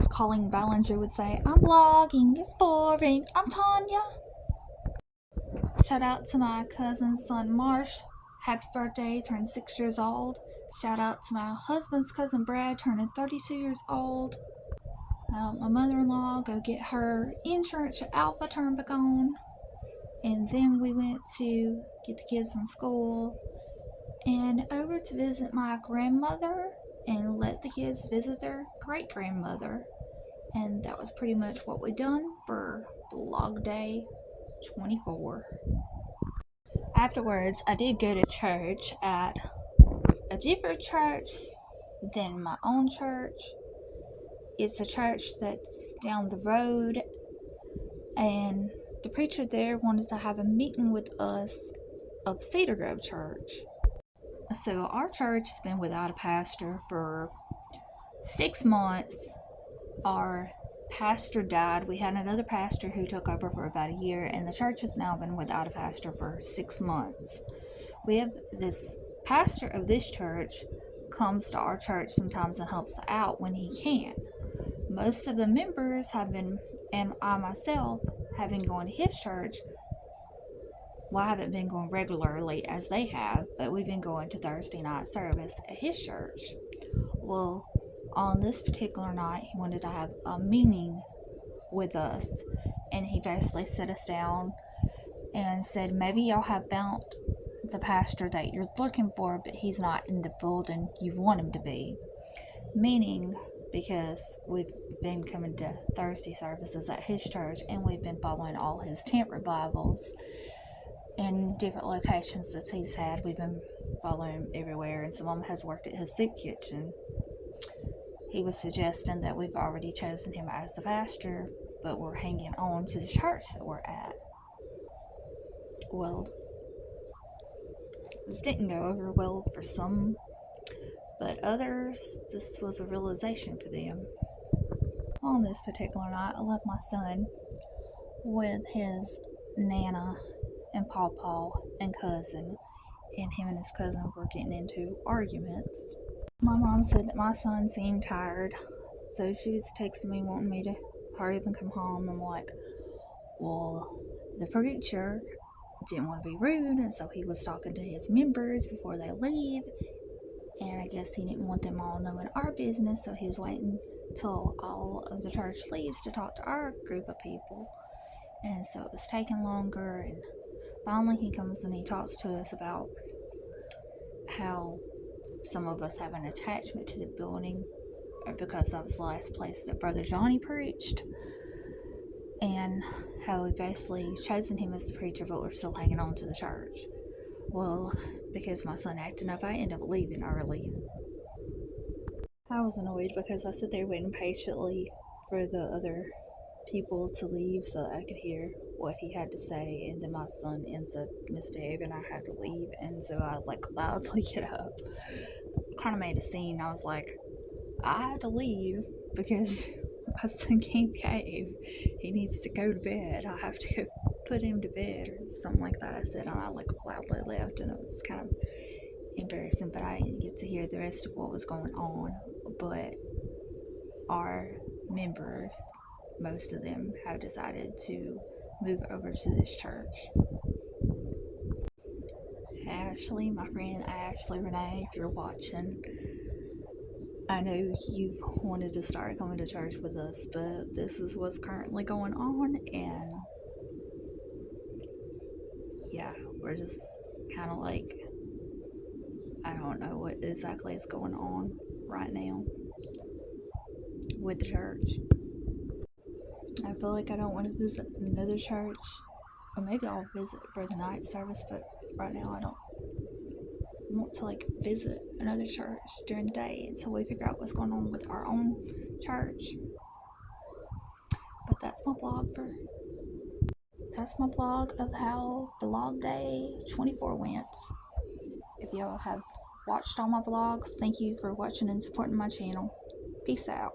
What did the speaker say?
as Colleen Ballinger would say, I'm vlogging, it's boring, I'm Tanya. Shout out to my cousin's son Marsh, happy birthday, turned 6 years old. Shout out to my husband's cousin Brad, turning 32 years old. My mother-in-law go get her insurance at Alpha turned back on. And then we went to get the kids from school and over to visit my grandmother and let the kids visit their great-grandmother. And that was pretty much what we done for vlog day 24. Afterwards, I did go to church at a different church than my own church. It's a church that's down the road, and the preacher there wanted to have a meeting with us of Cedar Grove Church. So our church has been without a pastor for 6 months. Our pastor died. We had another pastor who took over for about a year, and the church has now been without a pastor for 6 months. We have this pastor of this church comes to our church sometimes and helps out when he can. Most of the members have been, and I myself have been going to his church. Well, I haven't been going regularly as they have, but we've been going to Thursday night service at his church. Well, on this particular night, he wanted to have a meeting with us, and he basically set us down and said, maybe y'all have found the pastor that you're looking for, but he's not in the building you want him to be. Meaning, because we've been coming to Thursday services at his church, and we've been following all his tent revivals in different locations that he's had. We've been following him everywhere, and some of them has worked at his soup kitchen. He was suggesting that we've already chosen him as the pastor, but we're hanging on to the church that we're at. Well, this didn't go over well for some, but others, this was a realization for them. On this particular night, I left my son with his Nana and Pawpaw and cousin, and him and his cousin were getting into arguments. My mom said that my son seemed tired, so she was texting me wanting me to hurry up and come home. I'm like, well, the preacher didn't want to be rude, and so he was talking to his members before they leave, and I guess he didn't want them all knowing our business, so he was waiting till all of the church leaves to talk to our group of people. And so it was taking longer, and finally he comes and he talks to us about how some of us have an attachment to the building because that was the last place that Brother Johnny preached, and how we basically chosen him as the preacher, but we're still hanging on to the church. Well, because my son acting up, I ended up leaving early. I was annoyed because I sat there waiting patiently for the other people to leave so that I could hear what he had to say, and then my son ends up misbehaving. I had to leave, and so I loudly get up. Kind of made a scene. I was like, I have to leave because my son can't behave. He needs to go to bed. I have to go put him to bed or something like that. I said, and I loudly left, and it was kind of embarrassing, but I didn't get to hear the rest of what was going on. But our members, most of them, have decided to move over to this church. Ashley, my friend Ashley Renee, if you're watching, I know you wanted to start coming to church with us, but this is what's currently going on, and yeah, we're just kind of like, I don't know what exactly is going on right now with the church. I feel like I don't want to visit another church, or maybe I'll visit for the night service, but right now I don't want to visit another church during the day until we figure out what's going on with our own church. But that's my blog of how vlog day 24 went. If y'all have watched all my vlogs, thank you for watching and supporting my channel. Peace out.